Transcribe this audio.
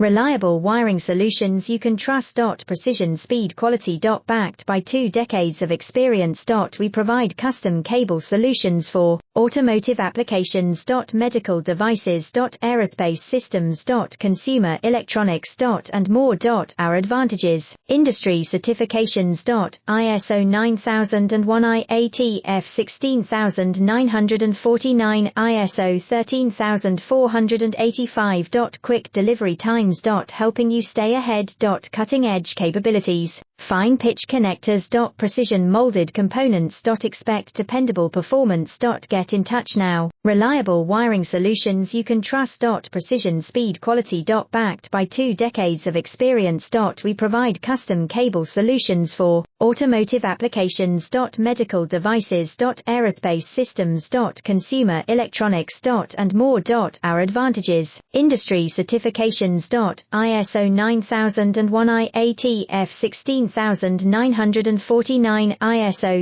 Reliable wiring solutions you can trust. Precision, speed, quality. Backed by 2 decades of experience. We provide custom cable solutions for automotive applications. Medical devices. Aerospace systems. Consumer electronics. And more. Our advantages: industry certifications. ISO 9001 IATF 16949, ISO 13485. Quick delivery times. Helping you stay ahead. Cutting edge capabilities. Fine pitch connectors. Precision molded components. Expect dependable performance. Get in touch now. Reliable wiring solutions you can trust. Precision, speed, quality. Backed by 2 decades of experience. We provide custom cable solutions for automotive applications. Medical devices. Aerospace systems. Consumer electronics. And more. Our advantages: industry certifications. ISO 9001 IATF 16949, ISO